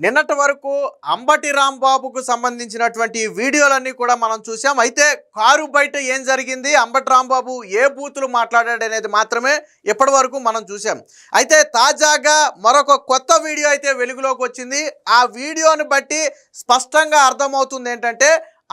నిన్నటి వరకు అంబటి రాంబాబుకు సంబంధించినటువంటి వీడియోలన్నీ కూడా మనం చూసాం. అయితే కారు బయట ఏం జరిగింది, అంబటి రాంబాబు ఏ బూతులు మాట్లాడాడు అనేది మాత్రమే ఇప్పటి వరకు మనం చూసాం. అయితే తాజాగా మరొక కొత్త వీడియో అయితే వెలుగులోకి వచ్చింది. ఆ వీడియోని బట్టి స్పష్టంగా అర్థమవుతుంది ఏంటంటే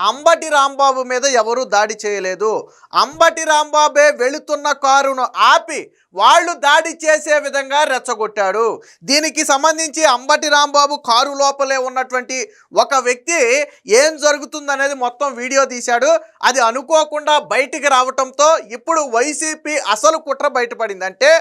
అంబటి రాంబాబు మీద ఎవరు దాడి చేయలేదు. అంబటి రాంబాబే వెళుతున్న కారును ఆపి వాళ్ళు దాడి చేసే విధంగా రెచ్చగొట్టాడు. దీనికి సంబంధించి అంబటి రాంబాబు కారు లోపలే ఉన్నటువంటి ఒక వ్యక్తి ఏం జరుగుతుందనేది మొత్తం వీడియో తీశాడు. అది అనుకోకుండా బయటికి రావటంతో ఇప్పుడు వైసీపీ అసలు కుట్ర బయటపడింది. అంటే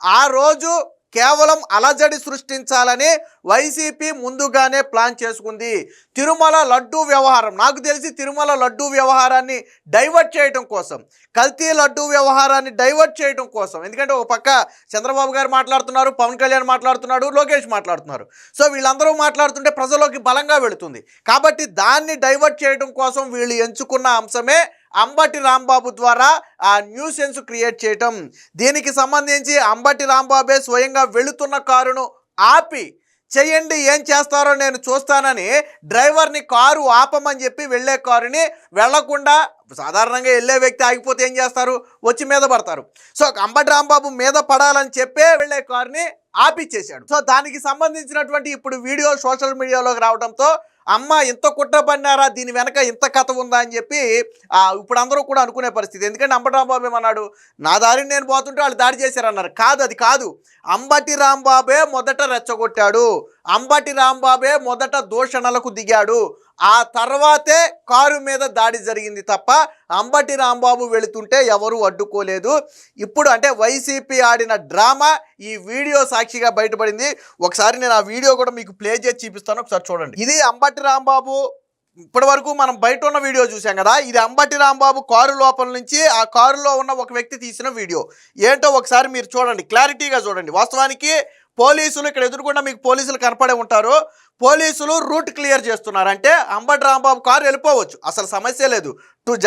ఆ రోజు కేవలం అలజడి సృష్టించాలని వైసీపీ ముందుగానే ప్లాన్ చేసుకుంది. తిరుమల లడ్డూ వ్యవహారం, నాకు తెలిసి తిరుమల లడ్డూ వ్యవహారాన్ని డైవర్ట్ చేయడం కోసం, కల్తీ లడ్డూ వ్యవహారాన్ని డైవర్ట్ చేయడం కోసం, ఎందుకంటే ఒక పక్క చంద్రబాబు గారు మాట్లాడుతున్నారు, పవన్ కళ్యాణ్ మాట్లాడుతున్నాడు, లోకేష్ మాట్లాడుతున్నారు. సో వీళ్ళందరూ మాట్లాడుతుంటే ప్రజల్లోకి బలంగా వెళుతుంది. కాబట్టి దాన్ని డైవర్ట్ చేయడం కోసం వీళ్ళు ఎంచుకున్న అంశమే అంబటి రాంబాబు ద్వారా ఆ న్యూసెన్స్ క్రియేట్ చేయటం. దీనికి సంబంధించి అంబటి రాంబాబే స్వయంగా వెళుతున్న కారును ఆపి చేయండి, ఏం చేస్తారో నేను చూస్తానని డ్రైవర్ని కారు ఆపమని చెప్పి వెళ్ళే కారుని వెళ్లకుండా, సాధారణంగా వెళ్ళే వ్యక్తి ఆగిపోతే ఏం చేస్తారు, వచ్చి మీద పడతారు. సో అంబటి రాంబాబు మీద పడాలని చెప్పే వెళ్ళే కారుని ఆపిచ్చేశాడు. సో దానికి సంబంధించినటువంటి ఇప్పుడు వీడియో సోషల్ మీడియాలోకి రావడంతో అమ్మ ఇంత కుట్ర పన్నారా, దీని వెనక ఇంత కథ ఉందా అని చెప్పి ఇప్పుడు అందరూ కూడా అనుకునే పరిస్థితి. ఎందుకంటే అంబటి రాంబాబు ఏమన్నాడు, నా దారిని నేను పోతుంటే వాళ్ళు దాడి చేశారన్నారు. కాదు, అది కాదు. అంబటి రాంబాబే మొదట రెచ్చగొట్టాడు, అంబటి రాంబాబే మొదట దూషణలకు దిగాడు. ఆ తర్వాతే కారు మీద దాడి జరిగింది తప్ప అంబటి రాంబాబు వెళుతుంటే ఎవరు అడ్డుకోలేదు. ఇప్పుడు అంటే వైసీపీ ఆడిన డ్రామా ఈ వీడియో సాక్షిగా బయటపడింది. ఒకసారి నేను ఆ వీడియో కూడా మీకు ప్లే చేసి చూపిస్తాను, ఒకసారి చూడండి. ఇది అంబటి రాంబాబు ఇప్పటి వరకు మనం బయట ఉన్న వీడియో చూసాం కదా, ఇది అంబటి రాంబాబు కారు లోపల నుంచి ఆ కారులో ఉన్న ఒక వ్యక్తి తీసిన వీడియో. ఏంటో ఒకసారి మీరు చూడండి, క్లారిటీగా చూడండి. వాస్తవానికి పోలీసులు ఇక్కడ ఎదురుకుండా మీకు పోలీసులు కనపడే ఉంటారు. పోలీసులు రూట్ క్లియర్ చేస్తున్నారు. అంటే అంబటి రాంబాబు కారు వెళ్ళిపోవచ్చు, అసలు సమస్య లేదు.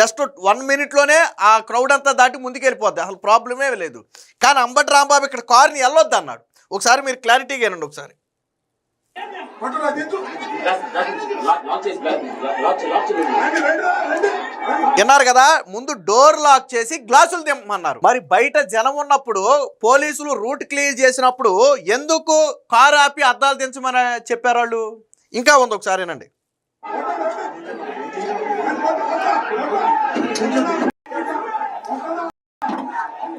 జస్ట్ 1 మినిట్లోనే ఆ క్రౌడ్ అంతా దాటి ముందుకు వెళ్ళిపోద్ది, అసలు ప్రాబ్లమే లేదు. కానీ అంబటి రాంబాబు ఇక్కడ కారుని వెళ్ళొద్దు అన్నాడు. ఒకసారి మీరు క్లారిటీగా వినండి ఒకసారి. విన్నారు కదా, ముందు డోర్ లాక్ చేసి గ్లాసులు దింపమన్నారు. మరి బయట జనం ఉన్నప్పుడు పోలీసులు రూట్ క్లియర్ చేసినప్పుడు ఎందుకు కారు ఆపి అద్దాలు దించమని చెప్పారు వాళ్ళు? ఇంకా ఉంది, ఒకసారి వినండి.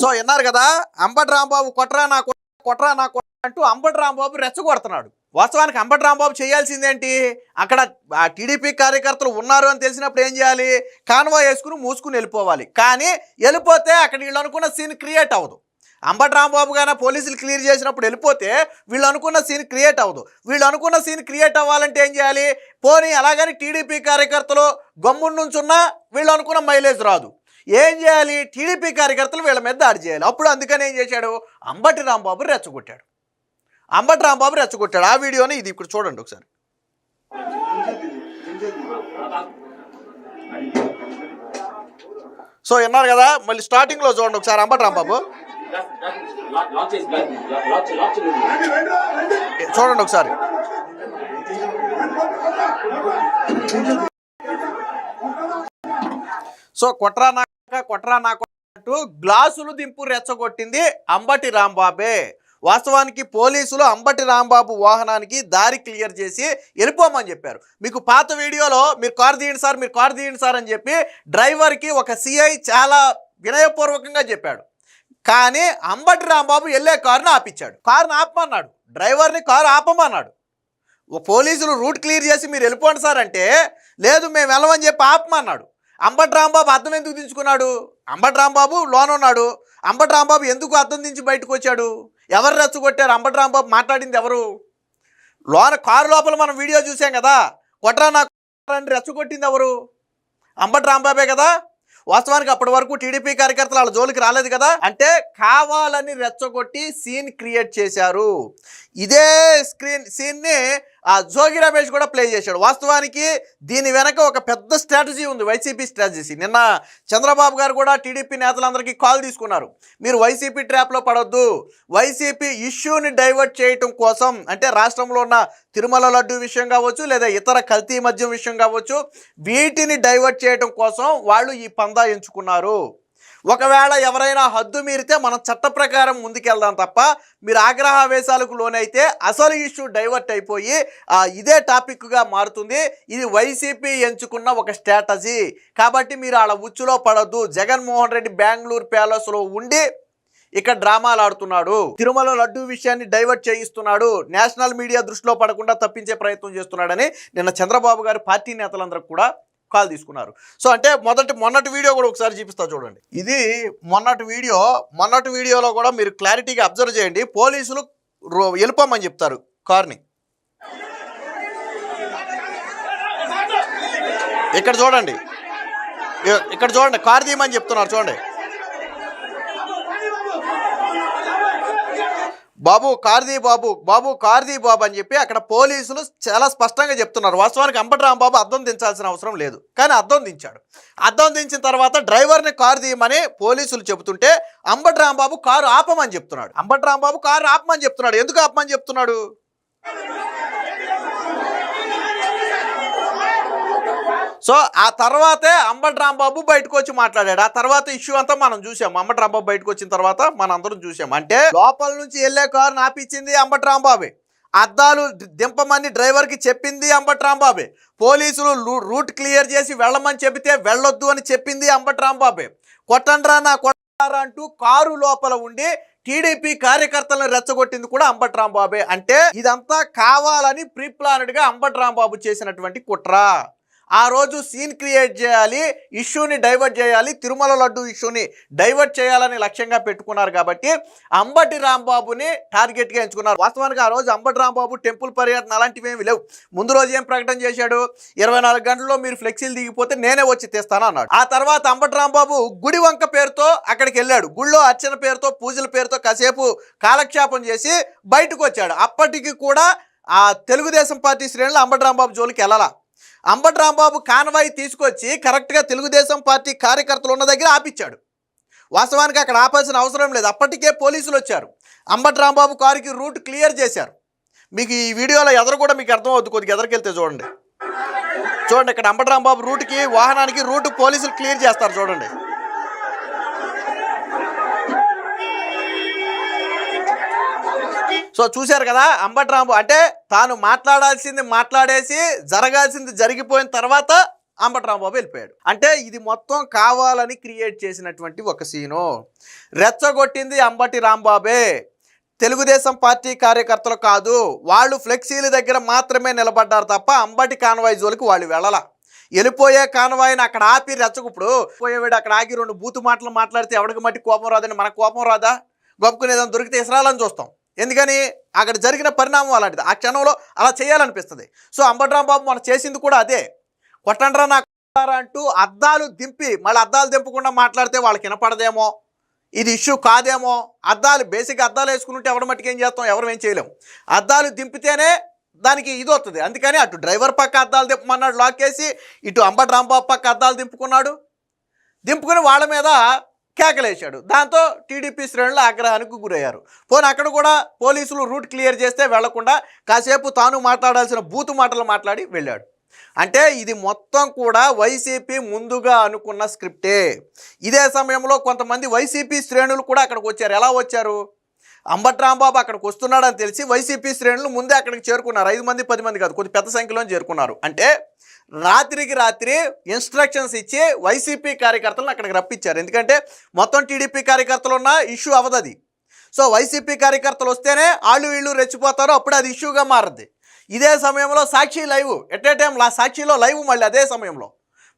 సో విన్నారు కదా, అంబటి రాంబాబు కొట్రా నా కొట్రా నా అంటూ అంబటి రాంబాబు రెచ్చగొడుతున్నాడు. వాస్తవానికి అంబటి రాంబాబు చేయాల్సిందేంటి, అక్కడ టీడీపీ కార్యకర్తలు ఉన్నారు అని తెలిసినప్పుడు ఏం చేయాలి, కాన్వాయ్ వేసుకుని మూసుకుని వెళ్ళిపోవాలి. కానీ వెళ్ళిపోతే అక్కడ వీళ్ళు అనుకున్న సీన్ క్రియేట్ అవ్వదు. అంబటి రాంబాబు గానే పోలీసులు క్లియర్ చేసినప్పుడు వెళ్ళిపోతే వీళ్ళు అనుకున్న సీన్ క్రియేట్ అవ్వదు. వీళ్ళు అనుకున్న సీన్ క్రియేట్ అవ్వాలంటే ఏం చేయాలి, పోనీ అలాగని టీడీపీ కార్యకర్తలు గమ్మున నుంచున్నా వీళ్ళు అనుకున్న మైలేజ్ రాదు. ఏం చేయాలి, టీడీపీ కార్యకర్తలు వీళ్ళ మీద దాడి చేయాలి. అప్పుడు అందుకని ఏం చేశాడు, అంబటి రాంబాబు రెచ్చగొట్టాడు. అంబటి రాంబాబు రెచ్చగొట్టాడు. ఆ వీడియోని ఇది ఇప్పుడు చూడండి ఒకసారి. సో విన్నారు కదా, మళ్ళీ స్టార్టింగ్ లో చూడండి ఒకసారి. అంబటి రాంబాబు చూడండి ఒకసారి. సో కొట్రా నా అంటూ గ్లాసులు దింపు రెచ్చగొట్టింది అంబటి రాంబాబే. వాస్తవానికి పోలీసులు అంబటి రాంబాబు వాహనానికి దారి క్లియర్ చేసి వెళ్ళిపోమని చెప్పారు. మీకు పాత వీడియోలో మీరు కారు తీయండి సార్ అని చెప్పి డ్రైవర్కి ఒక సిఐ చాలా వినయపూర్వకంగా చెప్పాడు. కానీ అంబటి రాంబాబు వెళ్ళే కారుని ఆపించాడు. కారుని ఆపమన్నాడు, డ్రైవర్ని కారు ఆపమన్నాడు. పోలీసులు రూట్ క్లియర్ చేసి మీరు వెళ్ళిపోండి సార్ అంటే లేదు మేము వెళ్ళమని చెప్పి ఆపమన్నాడు. అంబటి రాంబాబు అద్దం ఎందుకు దించుకున్నాడు, అంబటి రాంబాబు లోన ఉన్నాడు. అంబటి రాంబాబు ఎందుకు అద్దం దించి బయటకు వచ్చాడు, ఎవరు రెచ్చగొట్టారు, అంబటి రాంబాబు మాట్లాడింది ఎవరు? కారు లోపల మనం వీడియో చూసాం కదా, కొట్రా నా రెచ్చగొట్టింది ఎవరు, అంబటి రాంబాబే కదా. వాస్తవానికి అప్పటి వరకు టీడీపీ కార్యకర్తలు వాళ్ళ జోలికి రాలేదు కదా. అంటే కావాలని రెచ్చగొట్టి సీన్ క్రియేట్ చేశారు. ఇదే సీన్ని ఆ జోగి రమేష్ కూడా ప్లే చేశాడు. వాస్తవానికి దీని వెనక ఒక పెద్ద స్ట్రాటజీ ఉంది, వైసీపీ స్ట్రాటజీ. నిన్న చంద్రబాబు గారు కూడా టీడీపీ నేతలందరికీ కాల్ తీసుకున్నారు, మీరు వైసీపీ ట్రాప్లో పడొద్దు, వైసీపీ ఇష్యూని డైవర్ట్ చేయటం కోసం, అంటే రాష్ట్రంలో ఉన్న తిరుమల లడ్డు విషయం కావచ్చు లేదా ఇతర కల్తీ మద్యం విషయం కావచ్చు, వీటిని డైవర్ట్ చేయటం కోసం వాళ్ళు ఈ పందా ఎంచుకున్నారు. ఒకవేళ ఎవరైనా హద్దు మీరితే మనం చట్ట ప్రకారం ముందుకెళ్దాం తప్ప మీరు ఆగ్రహావేశాలకు లోనైతే అసలు ఇష్యూ డైవర్ట్ అయిపోయి ఇదే టాపిక్గా మారుతుంది. ఇది వైసీపీ ఎంచుకున్న ఒక స్ట్రాటజీ. కాబట్టి మీరు అలా ఉచ్చులో పడొద్దు. జగన్మోహన్ రెడ్డి బెంగళూరు ప్యాలెస్లో ఉండి ఇక్కడ డ్రామాలు ఆడుతున్నాడు, తిరుమల లడ్డు విషయాన్ని డైవర్ట్ చేయిస్తున్నాడు, నేషనల్ మీడియా దృష్టిలో పడకుండా తప్పించే ప్రయత్నం చేస్తున్నాడని నిన్న చంద్రబాబు గారు పార్టీ నేతలందరూ కూడా కాల్ తీసుకున్నారు. సో అంటే మొన్నటి వీడియో కూడా ఒకసారి చూపిస్తా చూడండి. ఇది మొన్నటి వీడియోలో కూడా మీరు క్లారిటీగా అబ్జర్వ్ చేయండి. పోలీసులు వెళ్ళిపోమని చెప్తారు కార్ని. ఇక్కడ చూడండి, కార్ తీయమని చెప్తున్నారు చూడండి. బాబు కార్దీ బాబు అని చెప్పి అక్కడ పోలీసులు చాలా స్పష్టంగా చెప్తున్నారు. వాస్తవానికి అంబటి రాంబాబు అద్దం దించాల్సిన అవసరం లేదు, కానీ అద్దం దించాడు. అద్దం దించిన తర్వాత డ్రైవర్ని కారు తీయమని పోలీసులు చెబుతుంటే అంబటి రాంబాబు కారు ఆపమని చెప్తున్నాడు. ఎందుకు ఆపమని చెప్తున్నాడు? సో ఆ తర్వాతే అంబటి రాంబాబు బయటకు వచ్చి మాట్లాడాడు. ఆ తర్వాత ఇష్యూ అంతా మనం చూసాం. అంబటి రాంబాబు బయటకు వచ్చిన తర్వాత మనం అందరం చూసాం. అంటే లోపల నుంచి వెళ్ళే కారు ఆపించింది అంబటి రాంబాబే, అద్దాలు దింపమని డ్రైవర్కి చెప్పింది అంబటి రాంబాబే, పోలీసులు రూట్ క్లియర్ చేసి వెళ్ళమని చెబితే వెళ్ళొద్దు అని చెప్పింది అంబటి రాంబాబే, కొట్టండ్రా నా కొట్టారా అంటూ కారు లోపల ఉండి టీడీపీ కార్యకర్తలను రెచ్చగొట్టింది కూడా అంబటి రాంబాబే. అంటే ఇదంతా కావాలని ప్రీ ప్లానెడ్ గా అంబటి రాంబాబు చేసినటువంటి కుట్ర. ఆ రోజు సీన్ క్రియేట్ చేయాలి, ఇష్యూని డైవర్ట్ చేయాలి, తిరుమల లడ్డు ఇష్యూని డైవర్ట్ చేయాలని లక్ష్యంగా పెట్టుకున్నారు. కాబట్టి అంబటి రాంబాబుని టార్గెట్గా ఎంచుకున్నారు. వాస్తవానికి ఆ రోజు అంబటి రాంబాబు టెంపుల్ పర్యటన అలాంటివి ఏమి లేవు. ముందు రోజు ఏం ప్రకటన చేశాడు? 24 గంటల్లో మీరు ఫ్లెక్సీలు దిగిపోతే నేనే వచ్చి తెస్తాను అన్నాడు. ఆ తర్వాత అంబటి రాంబాబు గుడి వంక పేరుతో అక్కడికి వెళ్ళాడు. గుళ్ళో అర్చన పేరుతో, పూజల పేరుతో కాసేపు కాలక్షేపం చేసి బయటకు వచ్చాడు. అప్పటికి కూడా ఆ తెలుగుదేశం పార్టీ శ్రేణులు అంబటి రాంబాబు జోలికి వెళ్ళాల. అంబటి రాంబాబు కాన్వాయ్ తీసుకొచ్చి కరెక్ట్గా తెలుగుదేశం పార్టీ కార్యకర్తలు ఉన్న దగ్గర ఆపిచ్చాడు. వాస్తవానికి అక్కడ ఆపాల్సిన అవసరం లేదు, అప్పటికే పోలీసులు వచ్చారు, అంబటి రాంబాబు కారుకి రూట్ క్లియర్ చేశారు. మీకు ఈ వీడియోలో ఎదురు కూడా మీకు అర్థం అవుతుంది. కొద్దిగా ఎదురుకెళ్తే చూడండి, ఇక్కడ అంబటి రాంబాబు రూట్కి, వాహనానికి రూట్ పోలీసులు క్లియర్ చేస్తారు చూడండి. సో చూశారు కదా, అంబటి రాంబాబు అంటే తాను మాట్లాడాల్సింది మాట్లాడేసి జరగాల్సింది జరిగిపోయిన తర్వాత అంబటి రాంబాబు వెళ్ళిపోయాడు. అంటే ఇది మొత్తం కావాలని క్రియేట్ చేసినటువంటి ఒక సీను. రెచ్చగొట్టింది అంబటి రాంబాబే, తెలుగుదేశం పార్టీ కార్యకర్తలు కాదు. వాళ్ళు ఫ్లెక్సీల దగ్గర మాత్రమే నిలబడ్డారు తప్ప అంబటి కాన్వాయ్ జోలికి వాళ్ళు వెళ్ళాల. వెళ్ళిపోయే కాన్వాయ్ని అక్కడ ఆపి రెచ్చగుప్పుడు పోయేవాడు అక్కడ ఆగి 2 బూతు మాటలు మాట్లాడితే ఎవరికి మట్టి కోపం రాదని మనకు కోపం రాదా? గొప్పకునేదాన్ని దొరికితే ఇసరాలని చూస్తాం. ఎందుకని? అక్కడ జరిగిన పరిణామం అలాంటిది. ఆ క్షణంలో అలా చేయాలనిపిస్తుంది. సో అంబటి రాంబాబు మనం చేసింది కూడా అదే. కొట్టండ్రా నా కొట్టారా అంటూ అద్దాలు దింపి, మళ్ళీ అద్దాలు దింపకుండా మాట్లాడితే వాళ్ళకి వినపడదేమో, ఇది ఇష్యూ కాదేమో. బేసిక్గా అద్దాలు వేసుకుని ఉంటే ఎవరి మట్టుకు ఏం చేస్తాం, ఎవరు ఏం చేయలేం. అద్దాలు దింపితేనే దానికి ఇది వస్తుంది. అందుకని అటు డ్రైవర్ పక్క అద్దాలు దింపమన్నాడు లాక్ వేసి, ఇటు అంబటి రాంబాబు పక్క అద్దాలు దింపుకుని వాళ్ళ మీద కేకలేశాడు. దాంతో టీడీపీ శ్రేణులు ఆగ్రహానికి గురయ్యారు. పోనీ అక్కడ కూడా పోలీసులు రూట్ క్లియర్ చేస్తే వెళ్లకుండా కాసేపు తాను మాట్లాడాల్సిన బూతు మాటలు మాట్లాడి వెళ్ళాడు. అంటే ఇది మొత్తం కూడా వైసీపీ ముందుగా అనుకున్న స్క్రిప్టే. ఇదే సమయంలో కొంతమంది వైసీపీ శ్రేణులు కూడా అక్కడికి వచ్చారు. ఎలా వచ్చారు? అంబటి రాంబాబు అక్కడికి వస్తున్నాడని తెలిసి వైసీపీ శ్రేణులు ముందే అక్కడికి చేరుకున్నారు. 5 మంది 10 మంది కాదు, కొద్ది పెద్ద సంఖ్యలో చేరుకున్నారు. అంటే రాత్రికి రాత్రి ఇన్స్ట్రక్షన్స్ ఇచ్చి వైసీపీ కార్యకర్తలను అక్కడికి రప్పించారు. ఎందుకంటే మొత్తం టీడీపీ కార్యకర్తలు ఉన్న ఇష్యూ అవదది. సో వైసీపీ కార్యకర్తలు వస్తేనే వాళ్ళు వీళ్ళు రెచ్చిపోతారు, అప్పుడు అది ఇష్యూగా మారుద్ది. ఇదే సమయంలో సాక్షి లైవ్ ఎట్ ఏ టైం సాక్షిలో లైవ్ మళ్ళీ అదే సమయంలో.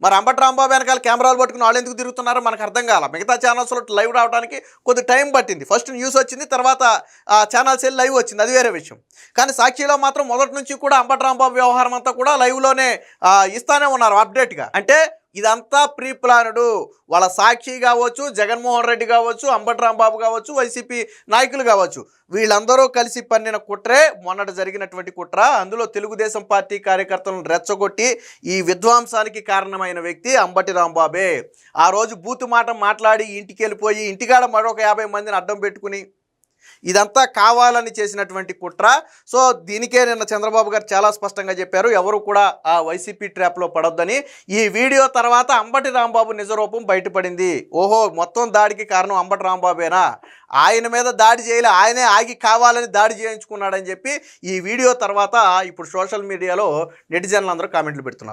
మరి అంబటి రాంబాబు వెనకాల కెమెరాలు పట్టుకుని వాళ్ళు ఎందుకు తిరుగుతున్నారో మనకు అర్థం కాల. మిగతా ఛానల్స్లో లైవ్ రావడానికి కొద్ది టైం పట్టింది. ఫస్ట్ న్యూస్ వచ్చింది, తర్వాత ఛానల్స్ వెళ్ళి లైవ్ వచ్చింది, అది వేరే విషయం. కానీ సాక్షిలో మాత్రం మొదటి నుంచి కూడా అంబటి రాంబాబు వ్యవహారం అంతా కూడా లైవ్లోనే ఇస్తానే ఉన్నారు అప్డేట్గా. అంటే ఇదంతా ప్రీ ప్లానుడు. వాళ్ళ సాక్షి కావచ్చు, జగన్మోహన్ రెడ్డి కావచ్చు, అంబటి రాంబాబు కావచ్చు, వైసీపీ నాయకులు కావచ్చు, వీళ్ళందరూ కలిసి పన్నిన కుట్రే మొన్నటి జరిగినటువంటి కుట్ర. అందులో తెలుగుదేశం పార్టీ కార్యకర్తలను రెచ్చగొట్టి ఈ విధ్వంసానికి కారణమైన వ్యక్తి అంబటి రాంబాబే. ఆ రోజు బూతు మాట మాట్లాడి ఇంటికి వెళ్ళిపోయి ఇంటికాడ మరొక 50 మందిని అడ్డం పెట్టుకుని ఇదంతా కావాలని చేసినటువంటి కుట్ర. సో దీనికే నిన్న చంద్రబాబు గారు చాలా స్పష్టంగా చెప్పారు, ఎవరు కూడా ఆ వైసీపీ ట్రాప్లో పడొద్దని. ఈ వీడియో తర్వాత అంబటి రాంబాబు నిజరూపం బయటపడింది. ఓహో, మొత్తం దాడికి కారణం అంబటి రాంబాబేనా, ఆయన మీద దాడి చేయలే, ఆయనే ఆగి కావాలని దాడి చేయించుకున్నాడని చెప్పి ఈ వీడియో తర్వాత ఇప్పుడు సోషల్ మీడియాలో నెటిజన్లు అందరూ కామెంట్లు పెడుతున్నారు.